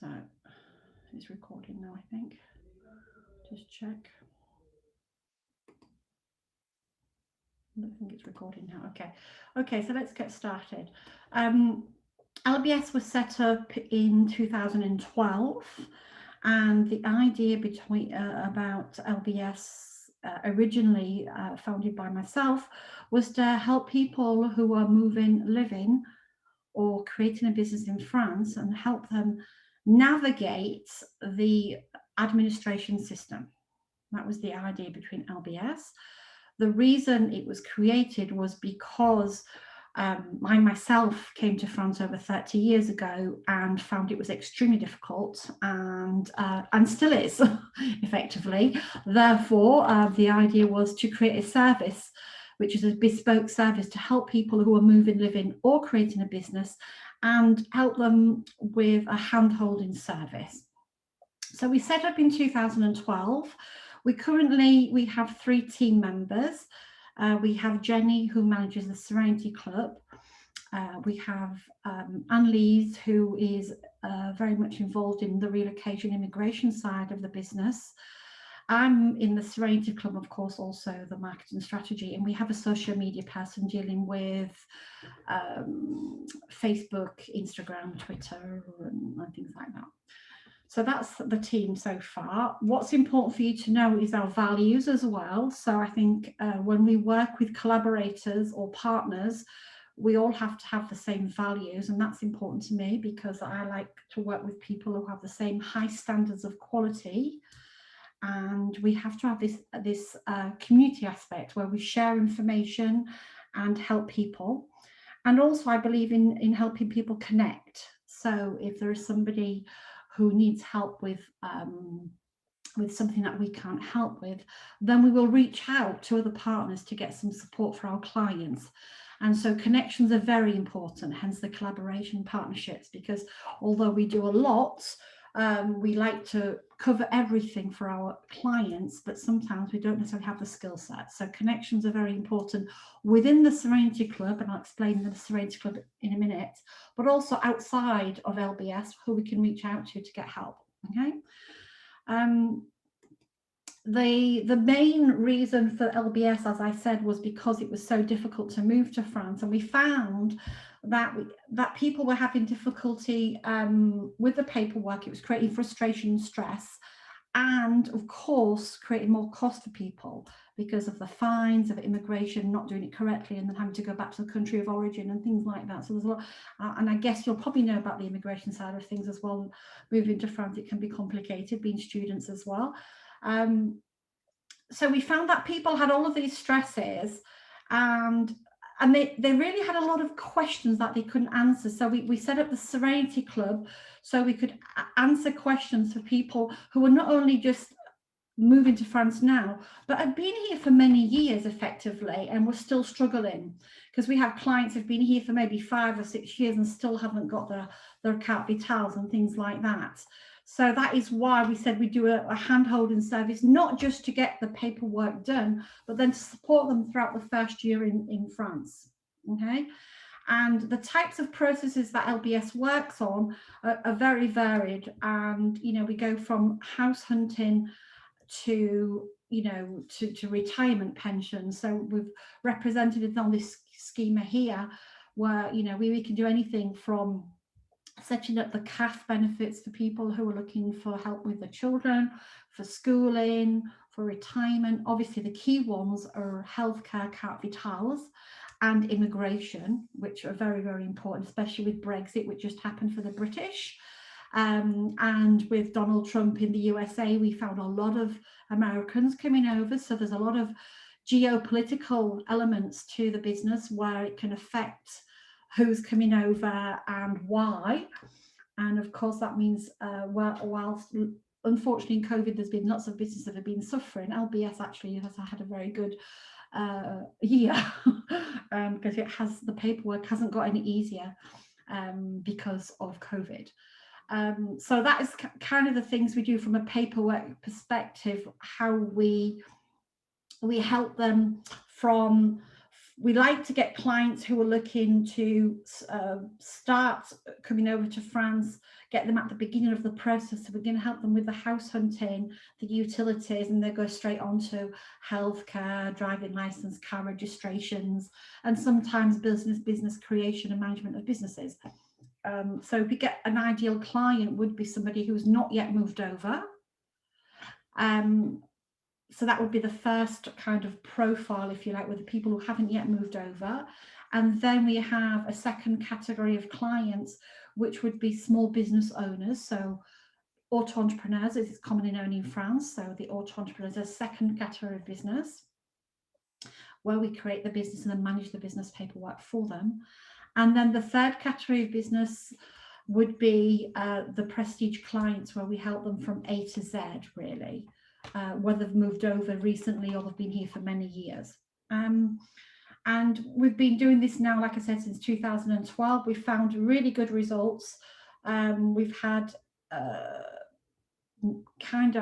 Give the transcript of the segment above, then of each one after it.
So it's recording now, I think. Just check. I think it's recording now. Okay, so let's get started. LBS was set up in 2012, and the idea about LBS, originally founded by myself, was to help people who are living, or creating a business in France, and help them navigate the administration system. That was the idea between LBS. The reason it was created was because I myself came to France over 30 years ago and found it was extremely difficult, and still is, effectively. Therefore, the idea was to create a service, which is a bespoke service to help people who are moving, living, or creating a business, and help them with a hand-holding service. So we set up in 2012. We have 3 team members. We have Jenny, who manages the Serenity Club. We have Annelise, who is very much involved in the relocation immigration side of the business. I'm in the Serenity Club, of course, also the marketing strategy, and we have a social media person dealing with Facebook, Instagram, Twitter, and things like that. So that's the team so far. What's important for you to know is our values as well. So I think when we work with collaborators or partners, we all have to have the same values, and that's important to me because I like to work with people who have the same high standards of quality. And we have to have this community aspect where we share information and help people. And also I believe in helping people connect. So if there is somebody who needs help with something that we can't help with, then we will reach out to other partners to get some support for our clients. And so connections are very important, hence the collaboration partnerships, because although we do a lot, we like to cover everything for our clients, but sometimes we don't necessarily have the skill set. So connections are very important within the Serenity Club, and I'll explain the Serenity Club in a minute, but also outside of LBS, who we can reach out to get help. Okay. The main reason for LBS, as I said, was because it was so difficult to move to France, and we found that people were having difficulty with the paperwork. It was creating frustration and stress, and of course creating more cost for people because of the fines of immigration, not doing it correctly, and then having to go back to the country of origin and things like that. So there's a lot, and I guess you'll probably know about the immigration side of things as well. Moving to France, it can be complicated, being students as well. So we found that people had all of these stresses, and they really had a lot of questions that they couldn't answer. So we set up the Serenity Club so we could answer questions for people who were not only just moving to France now, but had been here for many years effectively and were still struggling, because we have clients who've been here for maybe 5 or 6 years and still haven't got their carte vitales and things like that. So that is why we said we do a hand-holding service, not just to get the paperwork done, but then to support them throughout the first year in France. Okay. And the types of processes that LBS works on are very varied. And, we go from house hunting to retirement pension. So we've represented it on this schema here, where we can do anything from setting up the CAF benefits for people who are looking for help with their children, for schooling, for retirement. Obviously the key ones are healthcare, carte vitales, and immigration, which are very, very important, especially with Brexit, which just happened for the British. And with Donald Trump in the USA, we found a lot of Americans coming over. So there's a lot of geopolitical elements to the business where it can affect who's coming over and why. And of course, that means whilst unfortunately in COVID, there's been lots of businesses that have been suffering, LBS actually has had a very good year because the paperwork hasn't got any easier because of COVID. So that is kind of the things we do from a paperwork perspective, how we help them from we like to get clients who are looking to start coming over to France, get them at the beginning of the process. So we're going to help them with the house hunting, the utilities, and they go straight on to healthcare, driving license, car registrations, and sometimes business creation and management of businesses. So if we get an ideal client, would be somebody who's not yet moved over. So that would be the first kind of profile, if you like, with the people who haven't yet moved over. And then we have a second category of clients, which would be small business owners. So auto-entrepreneurs, as it's commonly known in France. So the auto-entrepreneurs are a second category of business, where we create the business and then manage the business paperwork for them. And then the third category of business would be the prestige clients, where we help them from A to Z, really. Whether they've moved over recently or they've been here for many years. And we've been doing this now, like I said, since 2012. We've found really good results. We've had I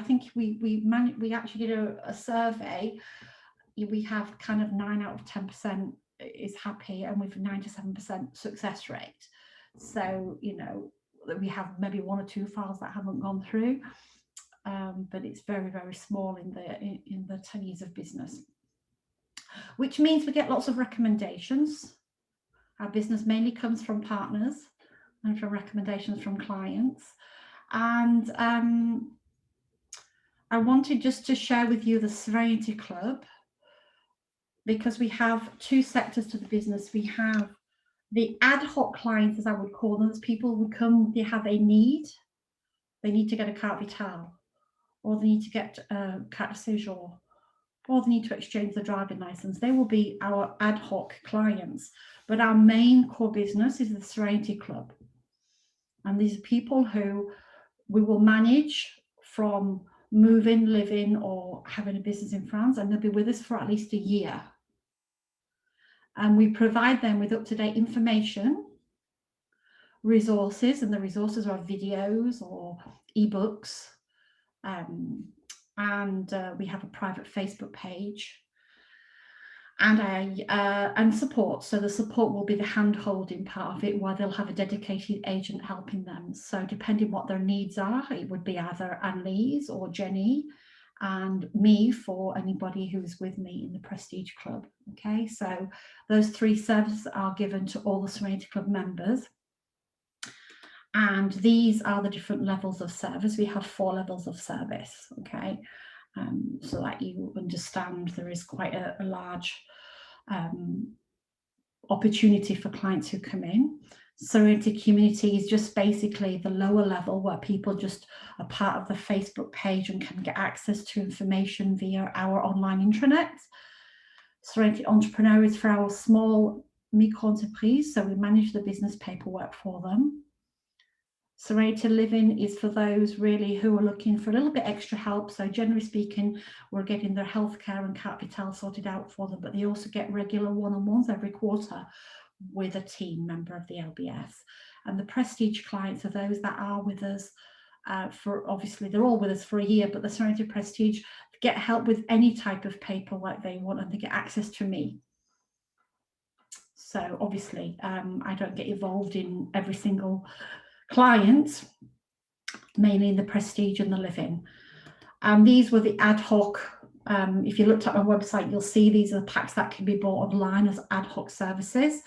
think we actually did a survey. We have kind of 9 out of 10% is happy, and we've 97% success rate. So, you know, we have maybe 1 or 2 files that haven't gone through. But it's very, very small in the 10 years of business, which means we get lots of recommendations. Our business mainly comes from partners and from recommendations from clients. And I wanted just to share with you the Serenity Club, because we have 2 sectors to the business. We have the ad hoc clients, as I would call them. Those people who come, they have a need. They need to get a carte vitale, or they need to get a carte de séjour, or they need to exchange the driving license. They will be our ad hoc clients. But our main core business is the Serenity Club. And these are people who we will manage from moving, living, or having a business in France, and they'll be with us for at least a year. And we provide them with up-to-date information, resources, and the resources are videos or ebooks. We have a private Facebook page, and support. So the support will be the hand-holding part of it, where they'll have a dedicated agent helping them. So depending what their needs are, it would be either Annelise or Jenny and me for anybody who's with me in the Prestige Club. Okay, so those 3 services are given to all the Serenity Club members. And these are the different levels of service. We have 4 levels of service, okay? So that you understand there is quite a large opportunity for clients who come in. Serenity Community is just basically the lower level, where people just are part of the Facebook page and can get access to information via our online intranet. Serenity Entrepreneur is for our small micro-entreprise, so we manage the business paperwork for them. Serenity Living is for those really who are looking for a little bit extra help. So generally speaking, we're getting their healthcare and carte vitale sorted out for them, but they also get regular one-on-ones every quarter with a team member of the LBS. And the Prestige clients are those that are with us for, obviously they're all with us for a year, but the Serenity Prestige get help with any type of paperwork they want, and they get access to me. So obviously I don't get involved in every single client, mainly in the Prestige and the Living. And these were the ad hoc. If you looked at my website, you'll see these are the packs that can be bought online as ad hoc services.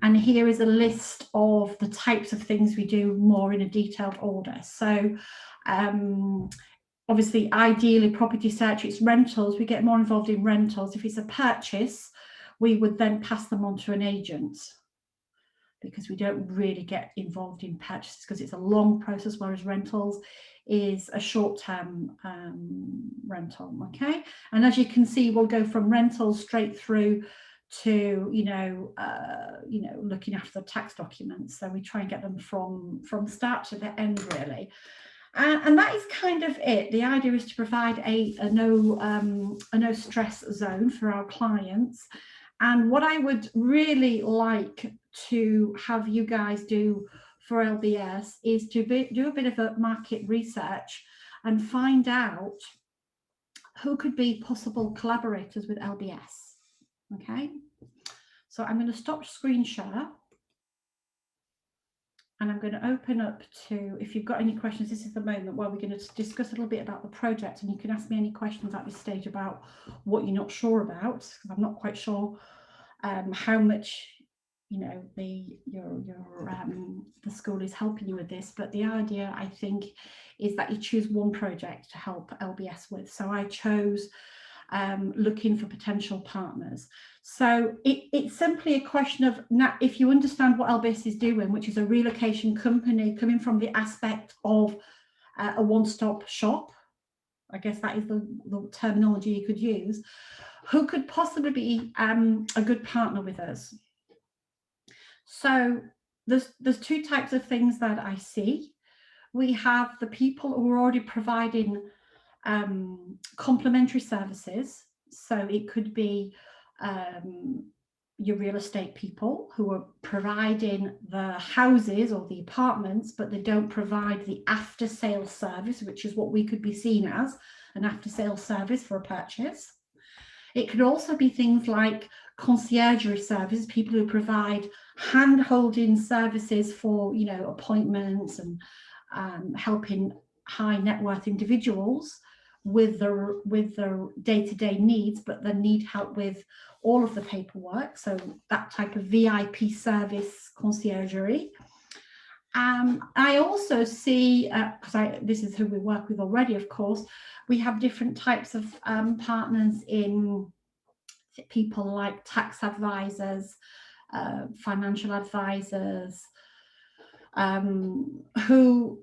And here is a list of the types of things we do more in a detailed order. So obviously, ideally, property search, it's rentals. We get more involved in rentals. If it's a purchase, we would then pass them on to an agent, because we don't really get involved in purchases because it's a long process, whereas rentals is a short-term rental, okay? And as you can see, we'll go from rentals straight through to, looking after the tax documents. So we try and get them from start to the end, really. And that is kind of it. The idea is to provide a no stress zone for our clients. And what I would really like to have you guys do for LBS is to do a bit of a market research and find out who could be possible collaborators with LBS, okay? So I'm going to stop screen share. And I'm going to open up to, if you've got any questions, this is the moment where we're going to discuss a little bit about the project, and you can ask me any questions at this stage about what you're not sure about, because I'm not quite sure how much, you know, the school is helping you with this. But the idea, I think, is that you choose one project to help LBS with. So I chose looking for potential partners. So it's simply a question of, now, if you understand what LBS is doing, which is a relocation company coming from the aspect of a one-stop shop, I guess that is the terminology you could use, who could possibly be a good partner with us. So there's two types of things that I see. We have the people who are already providing complementary services. So it could be your real estate people who are providing the houses or the apartments, but they don't provide the after sale service, which is what we could be seen as an after sale service for a purchase. It could also be things like conciergerie services, people who provide hand-holding services for, you know, appointments and helping high net worth individuals with their day-to-day needs, but they need help with all of the paperwork. So that type of VIP service, conciergerie. I also see, because this is who we work with already, of course, we have different types of partners in people like tax advisors, financial advisors, who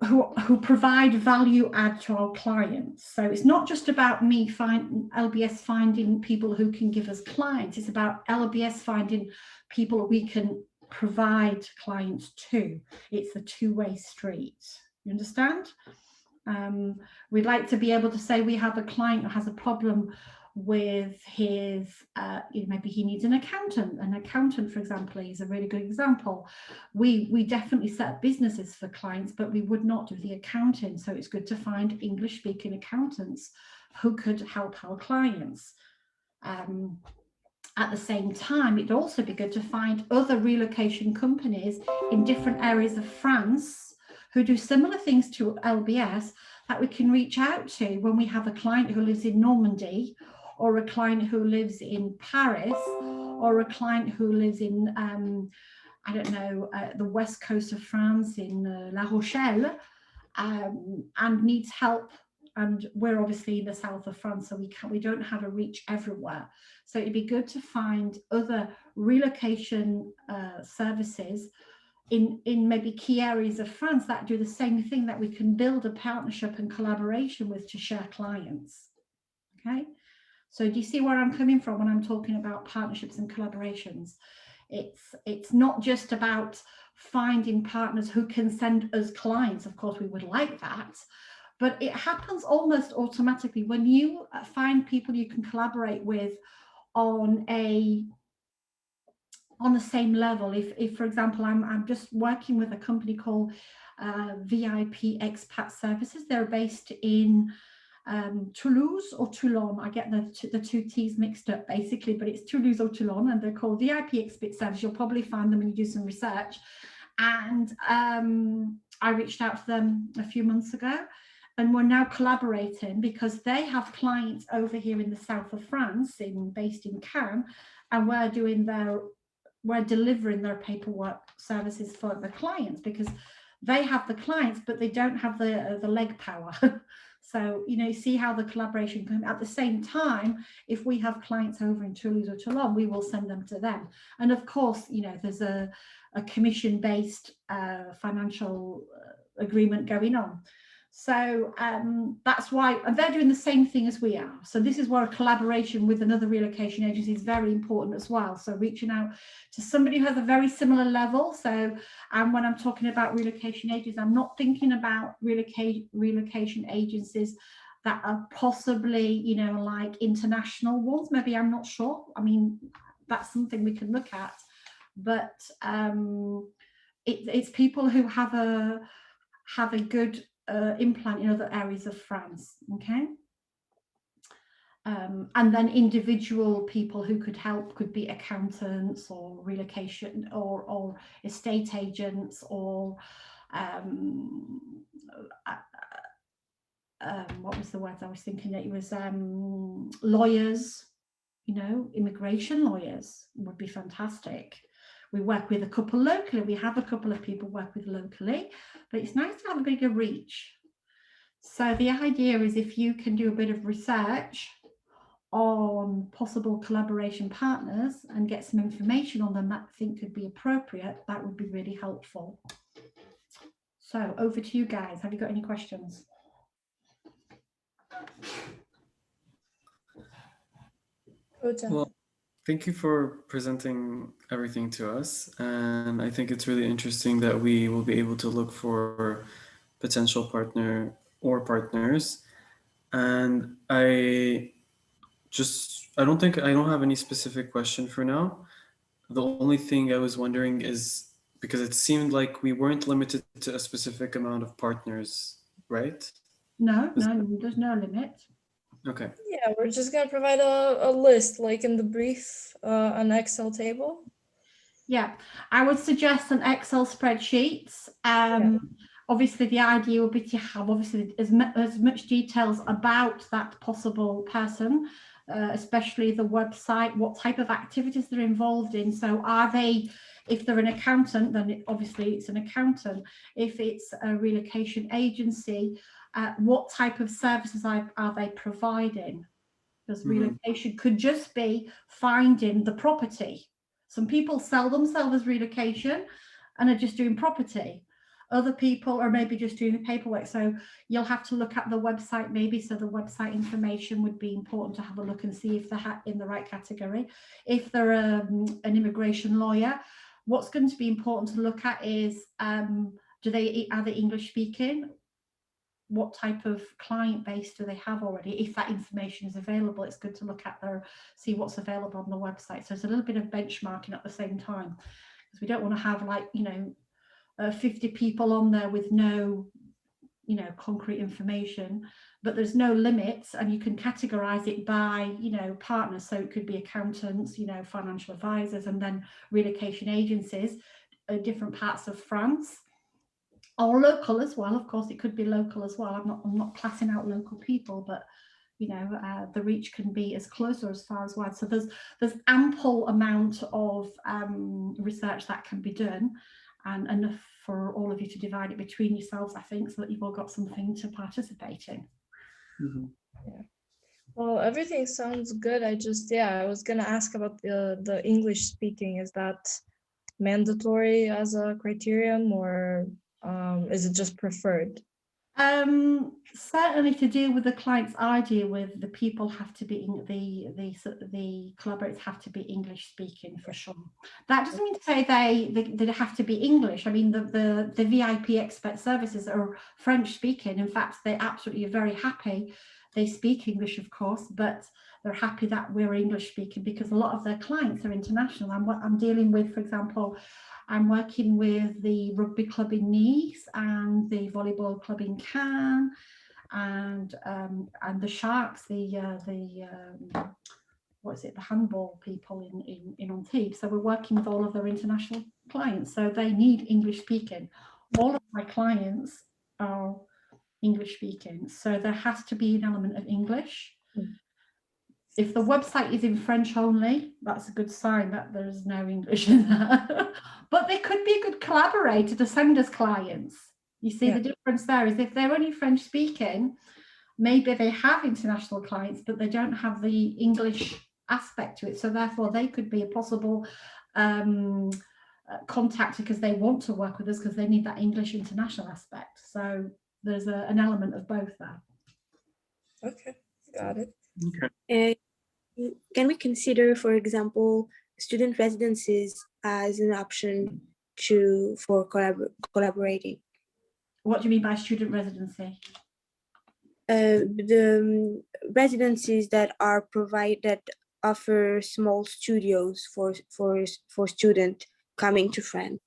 provide value add to our clients. So it's not just about me LBS finding people who can give us clients. It's about LBS finding people we can provide clients to. It's a two-way street. You understand? We'd like to be able to say we have a client who has a problem with his, maybe he needs an accountant. An accountant, for example, is a really good example. We definitely set up businesses for clients, but we would not do the accounting. So it's good to find English-speaking accountants who could help our clients. At the same time, it'd also be good to find other relocation companies in different areas of France who do similar things to LBS that we can reach out to when we have a client who lives in Normandy, or a client who lives in Paris, or a client who lives in, I don't know, the west coast of France in La Rochelle, and needs help. And we're obviously in the south of France, so we don't have a reach everywhere. So it'd be good to find other relocation services in maybe key areas of France that do the same thing, that we can build a partnership and collaboration with to share clients. Okay, so do you see where I'm coming from when I'm talking about partnerships and collaborations? It's not just about finding partners who can send us clients. Of course, we would like that, but it happens almost automatically when you find people you can collaborate with on the same level. If for example, I'm just working with a company called VIP Expat Services. They're based in Toulouse or Toulon. I get the two T's mixed up basically, but it's Toulouse or Toulon, and they're called VIP Expat Service. You'll probably find them when you do some research. And I reached out to them a few months ago, and we're now collaborating because they have clients over here in the south of France, based in Cannes, and we're delivering their paperwork services for the clients, because they have the clients, but they don't have the leg power. So, you see how the collaboration can. At the same time, if we have clients over in Toulouse or Toulon, we will send them to them. And of course, there's a commission-based financial agreement going on. So that's why, and they're doing the same thing as we are. So this is where a collaboration with another relocation agency is very important as well. So reaching out to somebody who has a very similar level. So, and when I'm talking about relocation agencies, I'm not thinking about relocation agencies that are possibly, like international ones. Maybe, I'm not sure. I mean, that's something we can look at. But it's people who have a good implant in other areas of France. Okay. and then individual people who could help could be accountants or relocation or estate agents or what was the word I was thinking? It was lawyers, you know, immigration lawyers would be fantastic. We work with a couple locally. We have a couple of people work with locally, but it's nice to have a bigger reach. So the idea is if you can do a bit of research on possible collaboration partners and get some information on them that I think could be appropriate, that would be really helpful. So over to you guys. Have you got any questions? Well, thank you for presenting everything to us. And I think it's really interesting that we will be able to look for potential partner or partners. And I don't have any specific question for now. The only thing I was wondering is because it seemed like we weren't limited to a specific amount of partners, right? No, there's no limit. Okay. Yeah, we're just gonna provide a list, like in the brief, an Excel table. Yeah, I would suggest an Excel spreadsheet. Obviously, the idea would be to have obviously as much details about that possible person, especially the website, what type of activities they're involved in. So are they, if they're an accountant, then obviously it's an accountant. If it's a relocation agency, what type of services are they providing? Because relocation could just be finding the property. Some people sell themselves as relocation and are just doing property. Other people are maybe just doing the paperwork. So you'll have to look at the website maybe. So the website information would be important to have a look and see if they're in the right category. If they're an immigration lawyer, what's going to be important to look at is are they English speaking? What type of client base do they have already? If that information is available, it's good to look at see what's available on the website. So it's a little bit of benchmarking at the same time, because we don't want to have 50 people on there with no, concrete information, but there's no limits, and you can categorize it by, partners. So it could be accountants, financial advisors, and then relocation agencies, different parts of France. Or local as well, of course, it could be local as well. I'm not classing out local people, but the reach can be as close or as far as wide. So there's ample amount of research that can be done, and enough for all of you to divide it between yourselves, I think, so that you've all got something to participate in. Yeah. Well, everything sounds good. I was gonna ask about the English speaking. Is that mandatory as a criterion, or is it just preferred? Certainly to deal with the clients I deal with, the people have to be the collaborators have to be English speaking for sure. That doesn't mean to say they have to be English. I mean, the VIP expert services are French speaking. In fact, they absolutely are very happy. They speak English, of course, but they're happy that we're English speaking because a lot of their clients are international. I'm dealing with, for example, I'm working with the rugby club in Nice and the volleyball club in Cannes, and the Sharks, the handball people in Antibes. So we're working with all of their international clients. So they need English speaking. All of my clients are English speaking. So there has to be an element of English. If the website is in French only, that's a good sign that there's no English in there. But they could be a good collaborator to send us clients. You see, the difference there is if they're only French speaking, maybe they have international clients, but they don't have the English aspect to it. So therefore, they could be a possible contact because they want to work with us because they need that English international aspect. So there's an element of both there. Okay, got it. Okay. Can we consider, for example, student residencies as an option for collaborating? What do you mean by student residency? The residencies that offer small studios for students coming to France.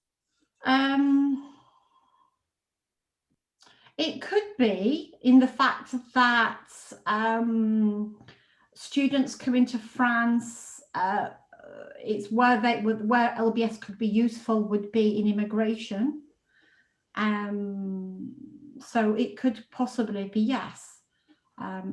It could be in the fact that students coming to France, it's where LBS could be useful would be in immigration. So it could possibly be yes,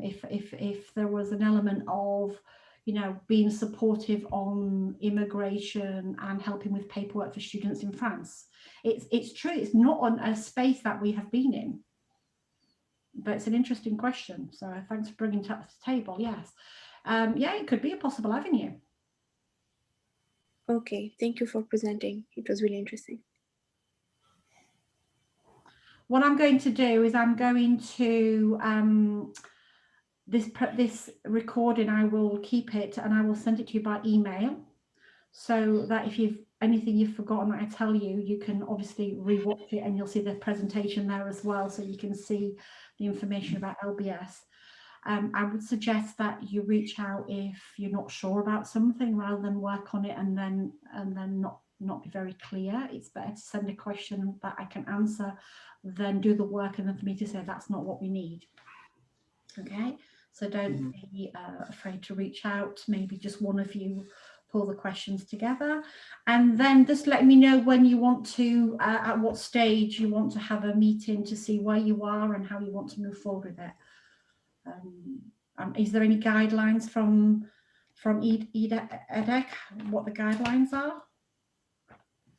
if there was an element of, you know, being supportive on immigration and helping with paperwork for students in France. It's true, it's not on a space that we have been in, but it's an interesting question. So thanks for bringing it to the table. Yes, yeah, it could be a possible avenue. Okay, thank you for presenting. It was really interesting. What I'm going to do is I'm going to this recording, I will keep it and I will send it to you by email, so that if you've anything you've forgotten that I tell you, you can obviously rewatch it and you'll see the presentation there as well, so you can see the information about LBS. I would suggest that you reach out if you're not sure about something, rather than work on it and then not be very clear. It's better to send a question that I can answer than do the work and then for me to say that's not what we need. Okay, so don't be afraid to reach out. Maybe just one of you pull the questions together, and then just let me know when you want to, at what stage you want to have a meeting to see where you are and how you want to move forward with it. Is there any guidelines from EDHEC, what the guidelines are?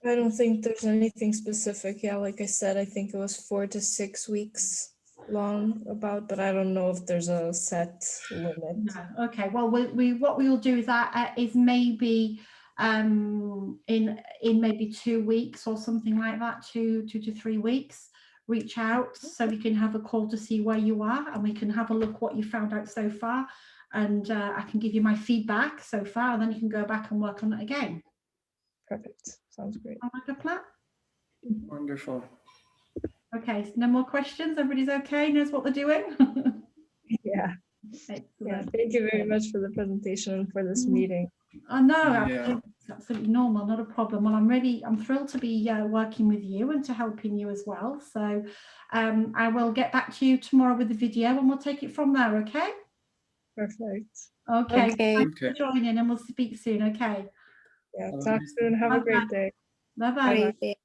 I don't think there's anything specific. Yeah, like I said, I think it was 4 to 6 weeks long but I don't know if there's a set limit. No. Okay, well, what we will do is that is maybe in maybe 2 weeks or something like that, 2 to 3 weeks, reach out so we can have a call to see where you are, and we can have a look what you found out so far, and I can give you my feedback so far, and then you can go back and work on it again. Perfect. Sounds great. Sound like a plan? Wonderful. Okay, so no more questions. Everybody's okay, knows what they're doing. Yeah. Excellent. Yeah, thank you very much for the presentation and for this meeting. Oh no, Yeah. it's absolutely normal, not a problem. Well, I'm thrilled to be working with you and to helping you as well. So I will get back to you tomorrow with the video and we'll take it from there, okay? Perfect. Okay, Okay. thanks for joining and we'll speak soon, okay? Yeah, talk soon. Have a great day. Bye-bye. Great day.